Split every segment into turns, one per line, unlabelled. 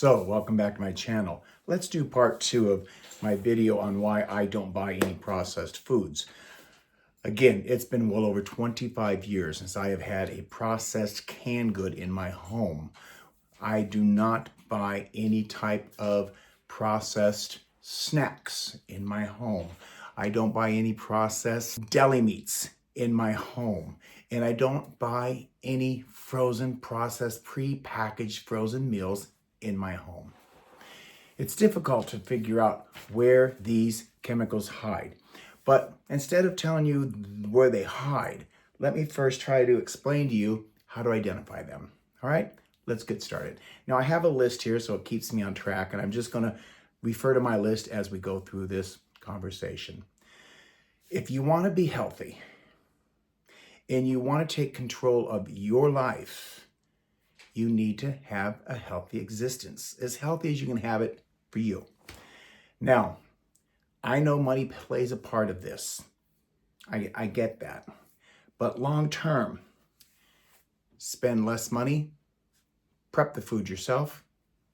So, welcome back to my channel. Let's do part 2 of my video on why I don't buy any processed foods. Again, it's been well over 25 years since I have had a processed canned good in my home. I do not buy any type of processed snacks in my home. I don't buy any processed deli meats in my home. And I don't buy any frozen, processed, pre-packaged frozen meals in my home. It's difficult to figure out where these chemicals hide. But instead of telling you where they hide, let me first try to explain to you how to identify them. All right, let's get started. Now I have a list here so it keeps me on track, and I'm just going to refer to my list as we go through this conversation. If you want to be healthy and you want to take control of your life, you need to have a healthy existence, as healthy as you can have it for you. Now, I know money plays a part of this. I get that. But long term, spend less money, prep the food yourself,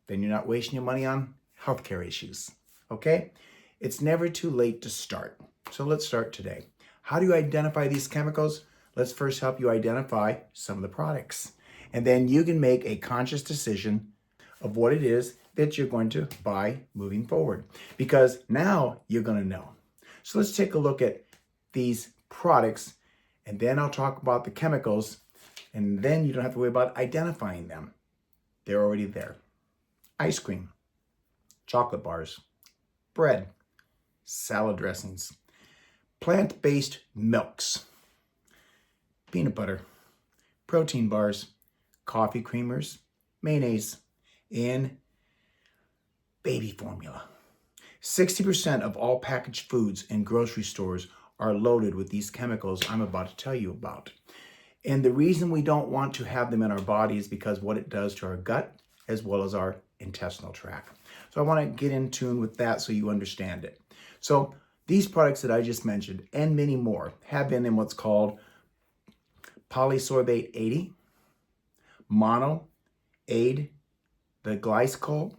then you're not wasting your money on healthcare issues, okay? It's never too late to start. So let's start today. How do you identify these chemicals? Let's first help you identify some of the products. And then you can make a conscious decision of what it is that you're going to buy moving forward. Because now you're going to know. So let's take a look at these products, and then I'll talk about the chemicals, and then you don't have to worry about identifying them. They're already there. Ice cream, chocolate bars, bread, salad dressings, plant-based milks, peanut butter, protein bars, coffee creamers, mayonnaise, and baby formula. 60% of all packaged foods in grocery stores are loaded with these chemicals I'm about to tell you about. And the reason we don't want to have them in our body is because what it does to our gut as well as our intestinal tract. So I want to get in tune with that so you understand it. So these products that I just mentioned and many more have been in what's called polysorbate 80, mono, aid, the glycol,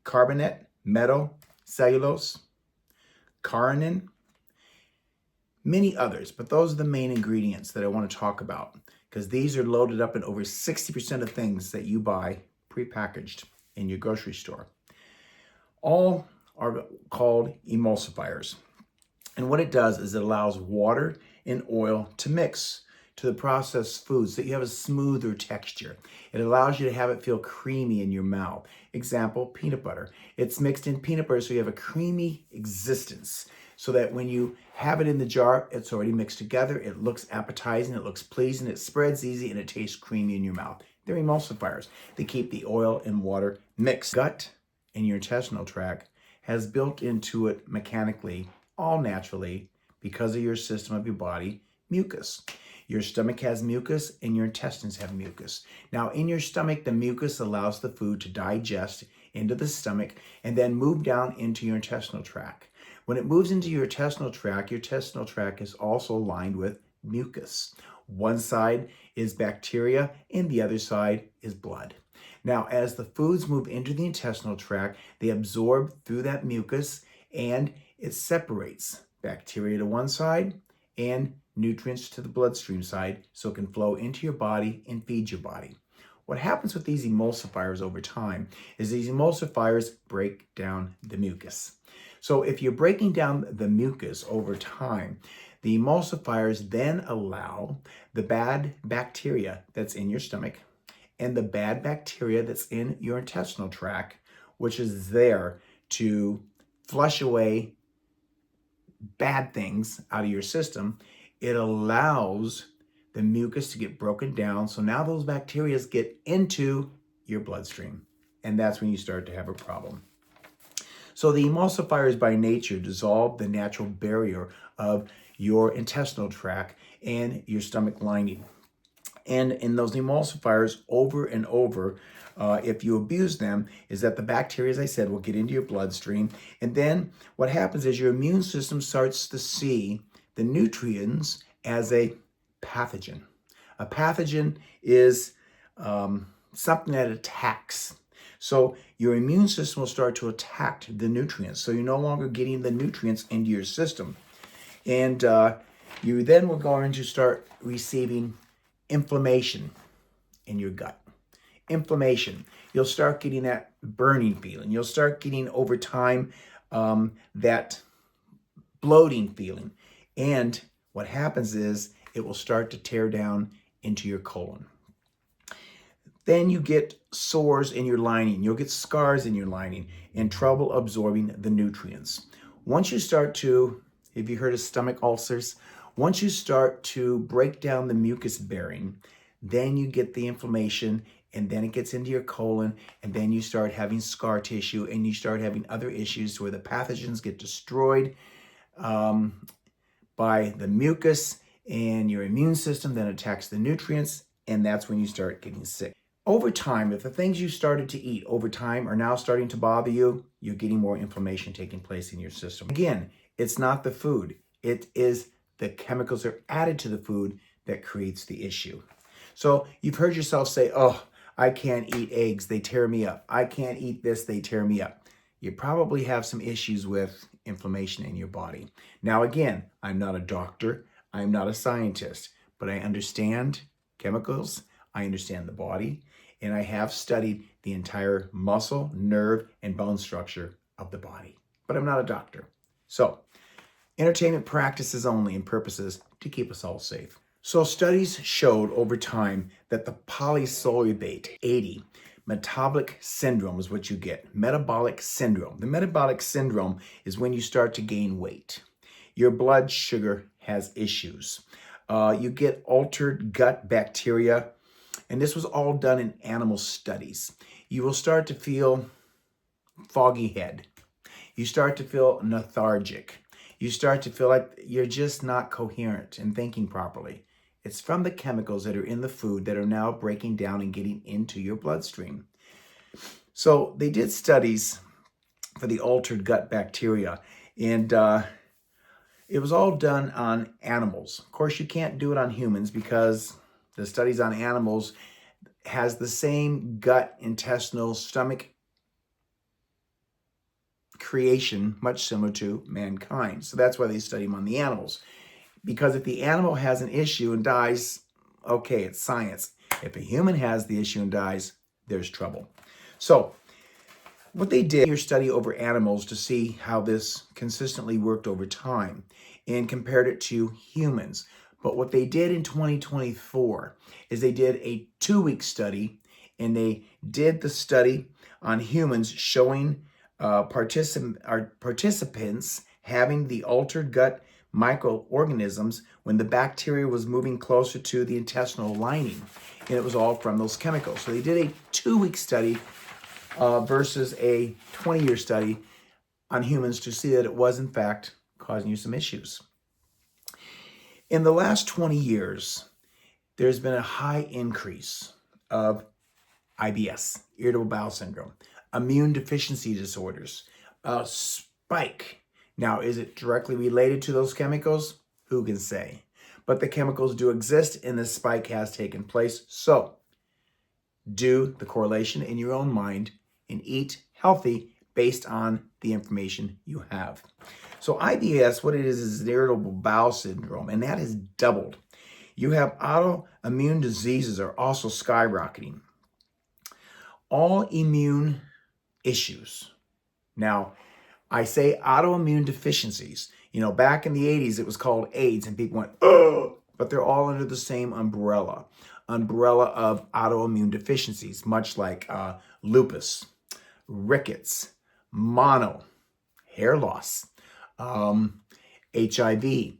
carbonate, metal, cellulose, carnin, many others, but those are the main ingredients that I want to talk about because these are loaded up in over 60% of things that you buy prepackaged in your grocery store. All are called emulsifiers. And what it does is it allows water and oil to mix to the processed foods so that you have a smoother texture. It allows you to have it feel creamy in your mouth. Example, peanut butter. It's mixed in peanut butter so you have a creamy existence so that when you have it in the jar, it's already mixed together. It looks appetizing, it looks pleasing, it spreads easy, and it tastes creamy in your mouth. They're emulsifiers. They keep the oil and water mixed. Gut and your intestinal tract has built into it mechanically, all naturally, because of your system of your body, mucus. Your stomach has mucus and your intestines have mucus. Now in your stomach, the mucus allows the food to digest into the stomach and then move down into your intestinal tract. When it moves into your intestinal tract is also lined with mucus. One side is bacteria and the other side is blood. Now, as the foods move into the intestinal tract, they absorb through that mucus and it separates bacteria to one side and nutrients to the bloodstream side so it can flow into your body and feed your body. What happens with these emulsifiers over time is these emulsifiers break down the mucus. So if you're breaking down the mucus over time, the emulsifiers then allow the bad bacteria that's in your stomach and the bad bacteria that's in your intestinal tract, which is there to flush away bad things out of your system. It allows the mucus to get broken down. So now those bacteria get into your bloodstream. And that's when you start to have a problem. So the emulsifiers by nature dissolve the natural barrier of your intestinal tract and your stomach lining. And in those emulsifiers over and over, if you abuse them, is that the bacteria, as I said, will get into your bloodstream. And then what happens is your immune system starts to see the nutrients as a pathogen. A pathogen is something that attacks. So your immune system will start to attack the nutrients. So you're no longer getting the nutrients into your system. And you then will going to start receiving inflammation in your gut. Inflammation. You'll start getting that burning feeling. You'll start getting over time that bloating feeling. And what happens is it will start to tear down into your colon. Then you get sores in your lining. You'll get scars in your lining and trouble absorbing the nutrients. Once you start to, have you heard of stomach ulcers? Once you start to break down the mucus bearing, then you get the inflammation, and then it gets into your colon, and then you start having scar tissue, and you start having other issues where the pathogens get destroyed by the mucus, and your immune system then attacks the nutrients, and that's when you start getting sick. Over time, if the things you started to eat over time are now starting to bother you, you're getting more inflammation taking place in your system. Again, it's not the food. It is the chemicals that are added to the food that creates the issue. So you've heard yourself say, oh, I can't eat eggs, they tear me up. I can't eat this, they tear me up. You probably have some issues with inflammation in your body. Now again, I'm not a doctor, I'm not a scientist, but I understand chemicals, I understand the body, and I have studied the entire muscle, nerve, and bone structure of the body. But I'm not a doctor. So, entertainment practices only and purposes to keep us all safe. So studies showed over time that the polysorbate 80 metabolic syndrome is what you get. Metabolic syndrome. The metabolic syndrome is when you start to gain weight. Your blood sugar has issues. You get altered gut bacteria. And this was all done in animal studies. You will start to feel foggy head. You start to feel lethargic. You start to feel like you're just not coherent and thinking properly. It's from the chemicals that are in the food that are now breaking down and getting into your bloodstream. So they did studies for the altered gut bacteria, and it was all done on animals. Of course, you can't do it on humans because the studies on animals has the same gut, intestinal, stomach creation, much similar to mankind. So that's why they study them on the animals. Because if the animal has an issue and dies, okay, it's science. If a human has the issue and dies, there's trouble. So what they did, your study over animals to see how this consistently worked over time and compared it to humans. But what they did in 2024 is they did a 2-week study, and they did the study on humans showing participants having the altered gut microorganisms when the bacteria was moving closer to the intestinal lining. And it was all from those chemicals. So they did a 2-week study versus a 20-year study on humans to see that it was, in fact, causing you some issues. In the last 20 years, there's been a high increase of IBS, irritable bowel syndrome, immune deficiency disorders, a spike. Now, is it directly related to those chemicals? Who can say? But the chemicals do exist and the spike has taken place. So, do the correlation in your own mind and eat healthy based on the information you have. So IBS, what it is irritable bowel syndrome, and that has doubled. You have autoimmune diseases are also skyrocketing. All immune issues. Now, I say autoimmune deficiencies. You know, back in the 80s, it was called AIDS, and people went, oh, but they're all under the same umbrella of autoimmune deficiencies, much like lupus, rickets, mono, hair loss, HIV.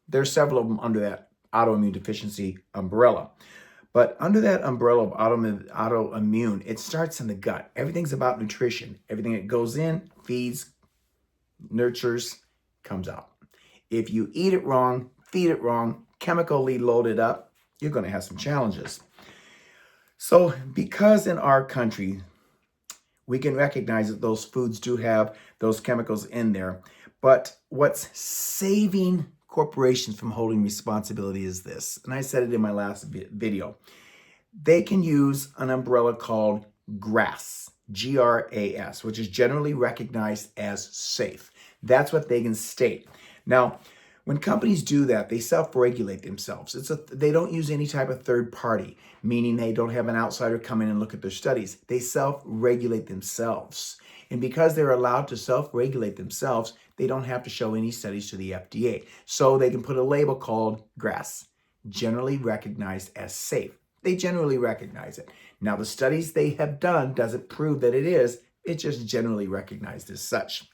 There's several of them under that autoimmune deficiency umbrella. But under that umbrella of autoimmune, it starts in the gut. Everything's about nutrition. Everything that goes in, feeds, nurtures, comes out. If you eat it wrong, feed it wrong, chemically load it up, you're going to have some challenges. So because in our country, we can recognize that those foods do have those chemicals in there. But what's saving corporations from holding responsibility is this. And I said it in my last video. They can use an umbrella called GRAS, G-R-A-S, which is generally recognized as safe. That's what they can state. Now, when companies do that, they self-regulate themselves. They don't use any type of third party, meaning they don't have an outsider come in and look at their studies. They self-regulate themselves. And because they're allowed to self-regulate themselves, they don't have to show any studies to the FDA. So they can put a label called GRAS, generally recognized as safe. They generally recognize it. Now, the studies they have done doesn't prove that it is. It's just generally recognized as such.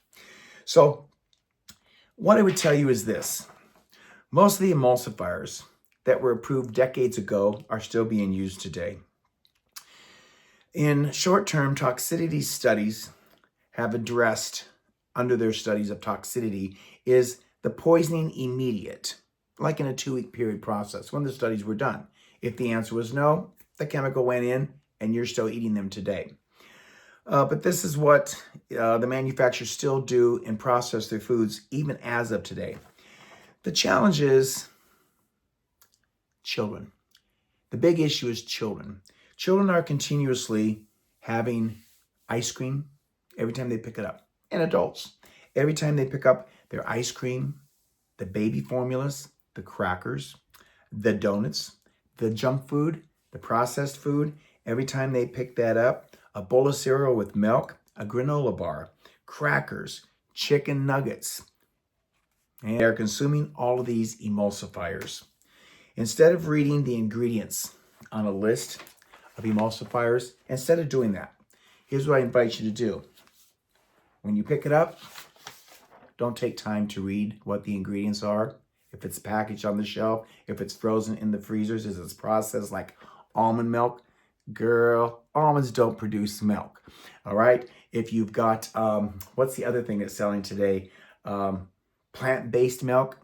So what I would tell you is this. Most of the emulsifiers that were approved decades ago are still being used today. In short-term toxicity studies have addressed, under their studies of toxicity, is the poisoning immediate, like in a 2-week period process when the studies were done. If the answer was no, the chemical went in and you're still eating them today. But this is what the manufacturers still do and process their foods even as of today. The challenge is children. The big issue is children. Children are continuously having ice cream every time they pick it up. And adults, every time they pick up their ice cream, the baby formulas, the crackers, the donuts, the junk food, the processed food, every time they pick that up, a bowl of cereal with milk, a granola bar, crackers, chicken nuggets, and they're consuming all of these emulsifiers. Instead of reading the ingredients on a list of emulsifiers, instead of doing that, here's what I invite you to do. When you pick it up, don't take time to read what the ingredients are. If it's packaged on the shelf, if it's frozen in the freezers, is it's processed like almond milk, girl, almonds don't produce milk. All right. If you've got, what's the other thing that's selling today? Plant-based milk.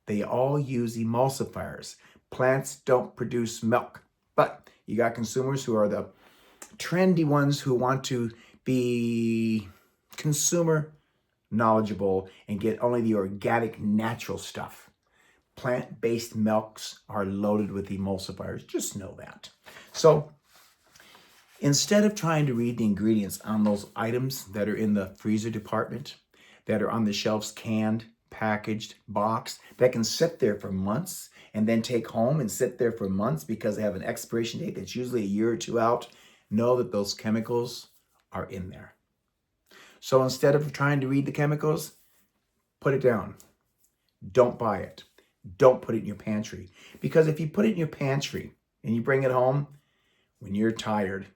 They all use emulsifiers. Plants don't produce milk, but you got consumers who are the trendy ones who want to be consumer knowledgeable and get only the organic, natural stuff. Plant-based milks are loaded with emulsifiers. Just know that. So instead of trying to read the ingredients on those items that are in the freezer department, that are on the shelves, canned, packaged, boxed, that can sit there for months and then take home and sit there for months because they have an expiration date that's usually a year or two out, know that those chemicals are in there. So instead of trying to read the chemicals, put it down. Don't buy it. Don't put it in your pantry. Because if you put it in your pantry and you bring it home, when you're tired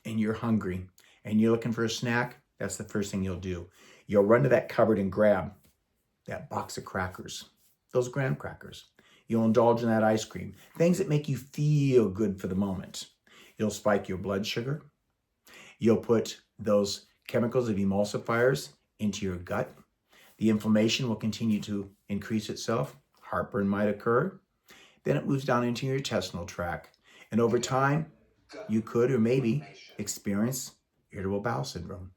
and you're hungry and you're looking for a snack, that's the first thing you'll do. You'll run to that cupboard and grab that box of crackers, those graham crackers. You'll indulge in that ice cream, things that make you feel good for the moment. You'll spike your blood sugar. You'll put those chemicals of emulsifiers into your gut. The inflammation will continue to increase itself. Heartburn might occur. Then it moves down into your intestinal tract. And over time, you could or maybe experience irritable bowel syndrome.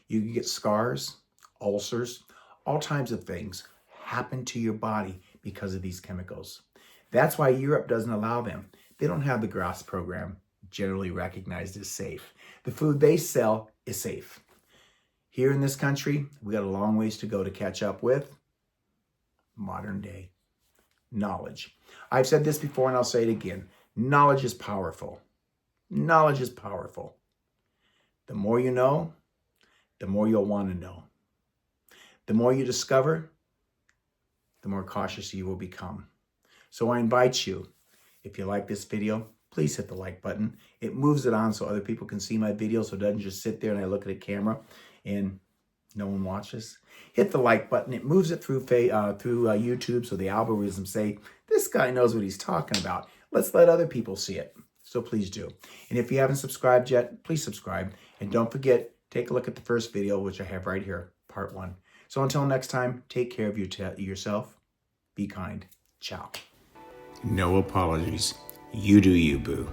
You can get scars, ulcers, all types of things happen to your body because of these chemicals. That's why Europe doesn't allow them. They don't have the GRAS program, generally recognized as safe. The food they sell is safe. Here in this country, we got a long ways to go to catch up with modern day knowledge. I've said this before and I'll say it again. Knowledge is powerful. Knowledge is powerful. The more you know, the more you'll want to know. The more you discover, the more cautious you will become. So I invite you, if you like this video, please hit the like button. It moves it on so other people can see my video so it doesn't just sit there and I look at a camera and no one watches. Hit the like button. It moves it through YouTube so the algorithms say, this guy knows what he's talking about. Let's let other people see it. So please do. And if you haven't subscribed yet, please subscribe. And don't forget, take a look at the first video, which I have right here, part 1. So until next time, take care of yourself. Be kind. Ciao. No apologies. You do you, boo.